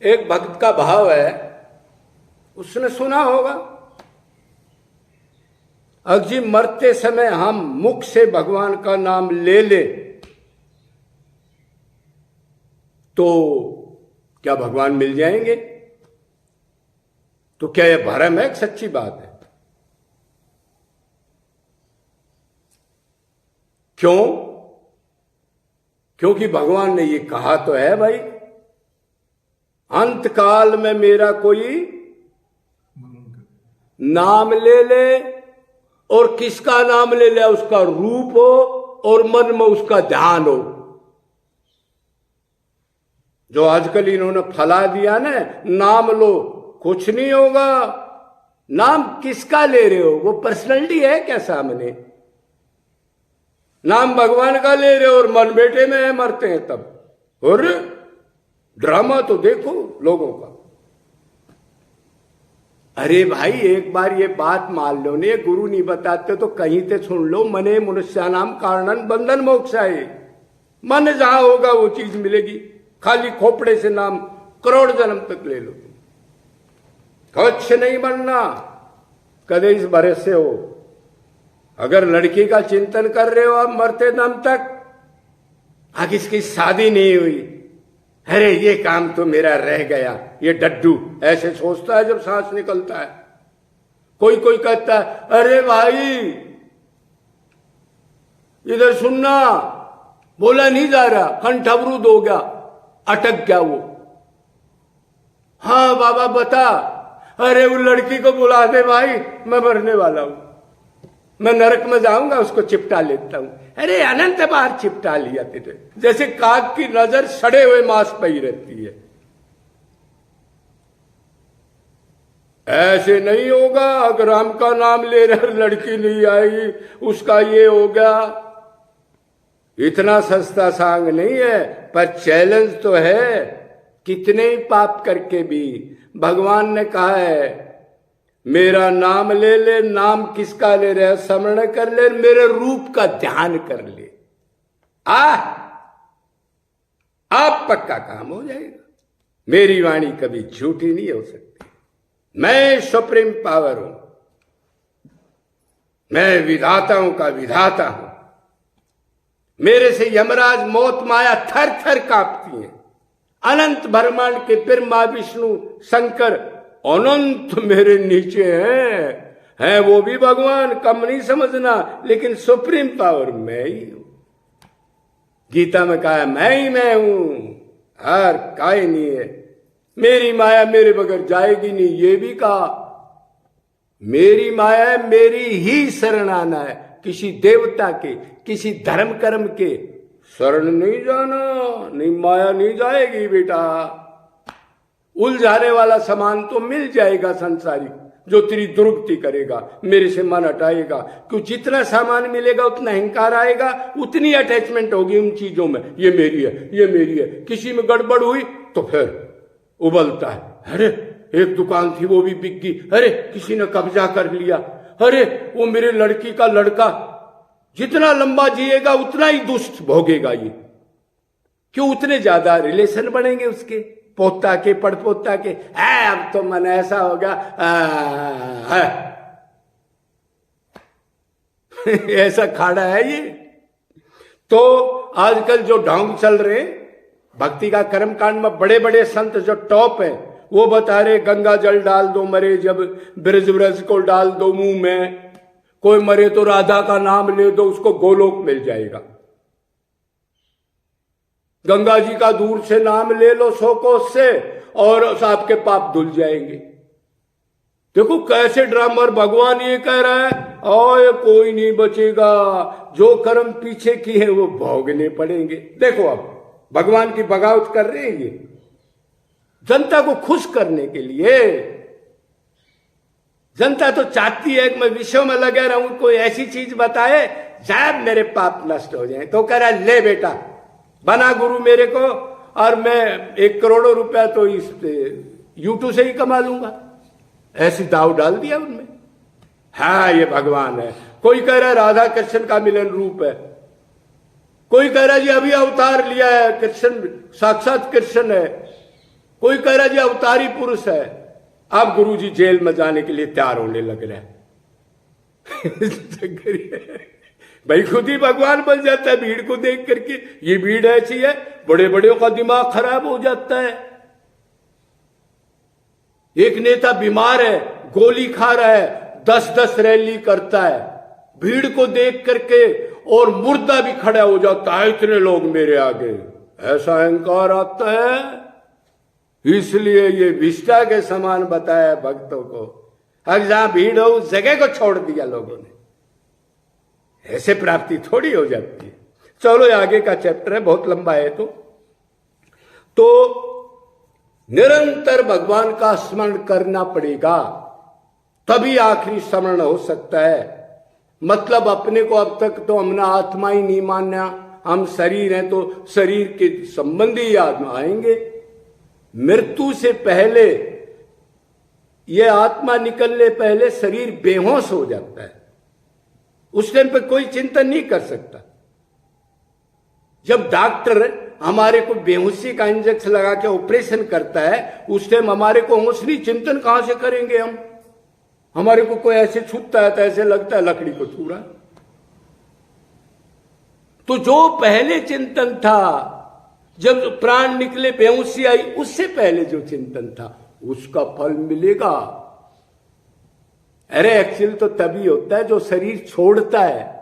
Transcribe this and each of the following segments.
एक भक्त का भाव है, उसने सुना होगा, अगर जी मरते समय हम मुख से भगवान का नाम ले ले तो क्या भगवान मिल जाएंगे? तो क्या यह भरम है? सच्ची बात है। क्यों? क्योंकि भगवान ने ये कहा तो है भाई, अंत काल में मेरा कोई नाम ले ले, और किसका नाम ले ले? उसका रूप हो और मन में उसका ध्यान हो। जो आजकल इन्होंने फैला दिया ना, नाम लो, कुछ नहीं होगा। नाम किसका ले रहे हो? वो पर्सनैलिटी है क्या सामने? नाम भगवान का ले रहे हो और मन बेटे में है, मरते हैं तब। और ड्रामा तो देखो लोगों का। अरे भाई एक बार ये बात मान लो, ने गुरु नहीं बताते तो कहीं से सुन लो, मने मनुष्यानाम कारणन बंधन मोक्षाए। मन जहां होगा वो चीज मिलेगी। खाली खोपड़े से नाम करोड़ जन्म तक ले लो, कुछ नहीं बनना। कदे इस भरोसे हो, अगर लड़की का चिंतन कर रहे हो आप मरते दम तक, आगे इसकी शादी नहीं हुई, अरे ये काम तो मेरा रह गया, ये डड्डू ऐसे सोचता है जब सांस निकलता है। कोई कोई कहता है अरे भाई इधर सुनना, बोला नहीं जा रहा, कंठ अवरुद्ध हो गया, अटक गया वो। हाँ बाबा बता। अरे वो लड़की को बुला दे भाई, मैं मरने वाला हूं, मैं नरक में जाऊंगा, उसको चिपटा लेता हूं। अरे अनंत बार चिपटा लिया तेरे, जैसे काग की नजर सड़े हुए मांस पे ही रहती है। ऐसे नहीं होगा। अगर राम का नाम ले रहे लड़की नहीं आई, उसका ये हो गया। इतना सस्ता सांग नहीं है, पर चैलेंज तो है। कितने ही पाप करके भी भगवान ने कहा है मेरा नाम ले ले। नाम किसका ले रहे? स्मरण कर ले, मेरे रूप का ध्यान कर ले, आप पक्का काम हो जाएगा। मेरी वाणी कभी झूठी नहीं हो सकती। मैं सुप्रीम पावर हूं, मैं विधाताओं का विधाता हूं। मेरे से यमराज मौत माया थर थर कांपती है। अनंत ब्रह्मांड के ब्रह्मा विष्णु शंकर अनंत मेरे नीचे हैं वो भी भगवान, कम नहीं समझना, लेकिन सुप्रीम पावर मैं ही हूं। गीता में कहा है मैं ही मैं हूं, हर काय नहीं है। मेरी माया मेरे बगैर जाएगी नहीं, ये भी कहा। मेरी माया है, मेरी ही शरण आना है। किसी देवता के, किसी धर्म कर्म के शरण नहीं जाना, नहीं माया नहीं जाएगी बेटा। उलझाने वाला सामान तो मिल जाएगा संसारिक, जो तेरी दुर्गति करेगा, मेरे से मन हटाएगा। क्यों? जितना सामान मिलेगा उतना अहंकार आएगा, उतनी अटैचमेंट होगी उन चीजों में। ये मेरी है, ये मेरी है। किसी में गड़बड़ हुई तो फिर उबलता है, अरे एक दुकान थी वो भी बिक गई, अरे किसी ने कब्जा कर लिया, अरे वो मेरे लड़की का लड़का। जितना लंबा जिएगा उतना ही दुष्ट भोगेगा ये। क्यों? उतने ज्यादा रिलेशन बनेंगे उसके, पोता के, पड़पोता के। अब तो मन ऐसा होगा ऐसा खाड़ा है ये। तो आजकल जो ढोंग चल रहे भक्ति का कर्म कांड में, बड़े बड़े संत जो टॉप है वो बता रहे गंगा जल डाल दो मरे जब, ब्रज ब्रज को डाल दो मुंह में, कोई मरे तो राधा का नाम ले दो, उसको गोलोक मिल जाएगा। गंगा जी का दूर से नाम ले लो 100 कोस से, और आपके पाप धुल जाएंगे। देखो कैसे ड्रामर। भगवान ये कह रहा है और कोई नहीं बचेगा, जो कर्म पीछे किए हैं वो भोगने पड़ेंगे। देखो अब भगवान की बगावत कर रहे हैं ये, जनता को खुश करने के लिए। जनता तो चाहती है कि मैं विश्व में लगे रहूं, कोई ऐसी चीज बताए शायद मेरे पाप नष्ट हो जाए। तो कह रहा है ले बेटा बना गुरु मेरे को, और मैं 1 करोड़ रुपया तो इस यूट्यूब से ही कमा लूंगा। ऐसी दाव डाल दिया उनमें। हाँ ये भगवान है। कोई कह रहा है राधा कृष्ण का मिलन रूप है, कोई कह रहा है जी अभी अवतार लिया है कृष्ण, साक्षात कृष्ण है। कोई कह रहा जी अवतारी पुरुष है, अब गुरुजी जेल में जाने के लिए तैयार होने लग रहे हैं। भाई खुद ही भगवान बन जाता है भीड़ को देख करके। ये भीड़ ऐसी है, बड़े बड़े का दिमाग खराब हो जाता है। एक नेता बीमार है, गोली खा रहा है, 10-10 रैली करता है, भीड़ को देख करके और मुर्दा भी खड़ा हो जाता है, इतने लोग मेरे आगे, ऐसा अहंकार आता है। इसलिए ये विष्टा के समान बताया भक्तों को। अब जहां भीड़ हो उस जगह को छोड़ दिया लोगों ने, ऐसे प्राप्ति थोड़ी हो जाती है। चलो आगे का चैप्टर है, बहुत लंबा है। तो निरंतर भगवान का स्मरण करना पड़ेगा, तभी आखिरी स्मरण हो सकता है। मतलब अपने को अब तक तो हमने आत्मा ही नहीं माना, हम शरीर हैं तो शरीर के संबंधी याद आएंगे। मृत्यु से पहले, यह आत्मा निकलने पहले शरीर बेहोश हो जाता है, उस टाइम पे कोई चिंतन नहीं कर सकता। जब डॉक्टर हमारे को बेहोशी का इंजेक्शन लगा के ऑपरेशन करता है, उस टाइम हमारे को होश नहीं, चिंतन कहां से करेंगे हम? हमारे को कोई ऐसे छूटता है तो ऐसे लगता है लकड़ी को छू रहा। तो जो पहले चिंतन था, जब प्राण निकले बेहोशी आई, उससे पहले जो चिंतन था उसका फल मिलेगा। अरे एक्चुअल तो तभी होता है जो शरीर छोड़ता है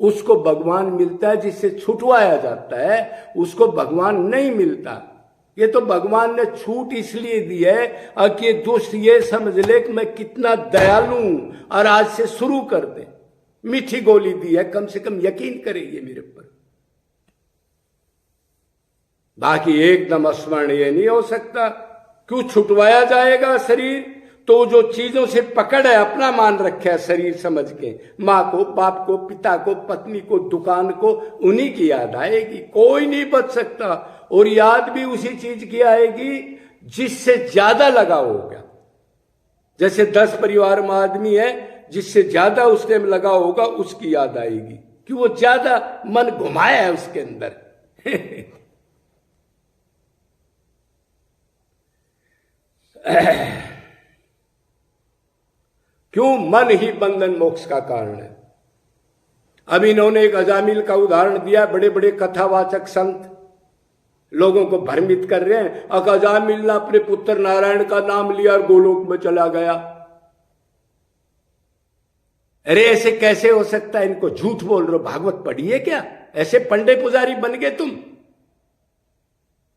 उसको भगवान मिलता है, जिससे छुटवाया जाता है उसको भगवान नहीं मिलता। ये तो भगवान ने छूट इसलिए दी है कि ये दुष्ट ये समझ ले कि मैं कितना दयालु हूं और आज से शुरू कर दे। मीठी गोली दी है, कम से कम यकीन करेंगे मेरे पर। बाकी एकदम स्मरण ये नहीं हो सकता। क्यों छुटवाया जाएगा शरीर? तो जो चीजों से पकड़ है अपना मान रखा है शरीर समझ के, मां को, बाप को, पिता को, पत्नी को, दुकान को, उन्हीं की याद आएगी। कोई नहीं बच सकता। और याद भी उसी चीज की आएगी जिससे ज्यादा लगाव होगा। जैसे 10 परिवार में आदमी है, जिससे ज्यादा उस टाइम लगाव होगा उसकी याद आएगी, कि वो ज्यादा मन घुमाया है उसके अंदर। क्यों? मन ही बंधन मोक्ष का कारण है। अब इन्होंने एक अजामिल का उदाहरण दिया। बड़े बड़े कथावाचक संत लोगों को भ्रमित कर रहे हैं। अजामिल ने अपने पुत्र नारायण का नाम लिया और गोलोक में चला गया। अरे ऐसे कैसे हो सकता है? इनको झूठ बोल रहे हो। भागवत पढ़िए क्या? ऐसे पंडे पुजारी बन गए तुम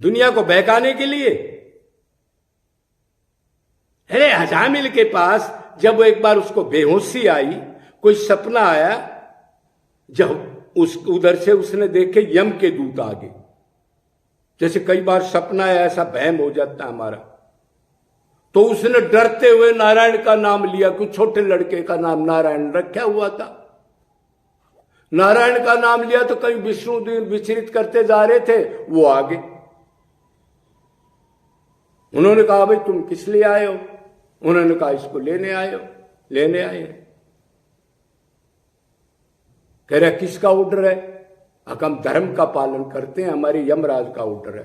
दुनिया को बहकाने के लिए? अरे अजामिल के पास जब एक बार उसको बेहोशी आई, कोई सपना आया, जब उस उधर से उसने देखे यम के दूत आ गए। जैसे कई बार सपना है, ऐसा वहम हो जाता है हमारा। तो उसने डरते हुए नारायण का नाम लिया। कुछ छोटे लड़के का नाम नारायण रखा हुआ था। नारायण का नाम लिया तो कहीं विष्णु विचरित करते जा रहे थे, वो आ गए। उन्होंने कहा भाई तुम किस लिए आए हो? उन्होंने कहा इसको लेने आए हो। लेने आए हैं। कह रहा किसका ऑर्डर है? हम धर्म का पालन करते हैं, हमारे यमराज का ऑर्डर है।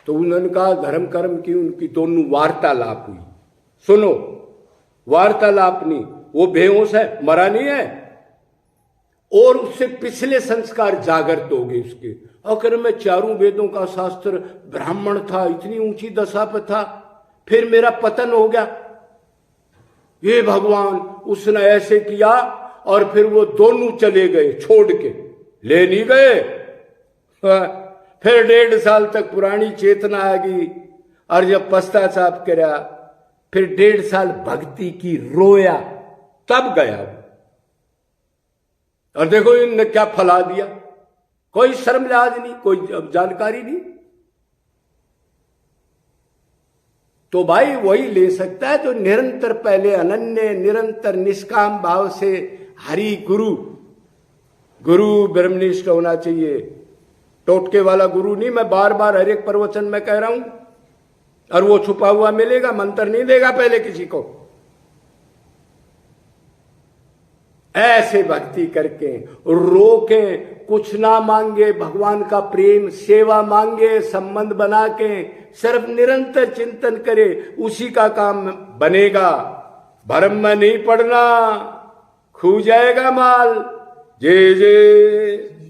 तो उन्होंने कहा धर्म कर्म की उनकी दोनों वार्तालाप हुई। सुनो, वार्तालाप नहीं, वो बेहोश है, मरा नहीं है, और उससे पिछले संस्कार जागृत हो गए उसके। अगर मैं चारों वेदों का शास्त्र ब्राह्मण था, इतनी ऊंची दशा पर था, फिर मेरा पतन हो गया। ये भगवान, उसने ऐसे किया और फिर वो दोनों चले गए छोड़ के। ले नहीं गए। फिर 1.5 साल तक पुरानी चेतना आ गई, और जब पश्चाताप करा, फिर 1.5 साल भक्ति की रोया, तब गया। और देखो इनने क्या फला दिया। कोई शर्म लिहाज नहीं, कोई जानकारी नहीं। तो भाई वही ले सकता है जो निरंतर पहले अनन्य निरंतर निष्काम भाव से हरि गुरु ब्रह्मनिष्ठ होना चाहिए। टोटके वाला गुरु नहीं। मैं बार बार हर एक प्रवचन में कह रहा हूं। और वो छुपा हुआ मिलेगा, मंत्र नहीं देगा पहले किसी को। ऐसे भक्ति करके रोकें, कुछ ना मांगे, भगवान का प्रेम सेवा मांगे, संबंध बना के सिर्फ निरंतर चिंतन करे, उसी का काम बनेगा। भरम में नहीं पड़ना, खू जाएगा माल। जय जय।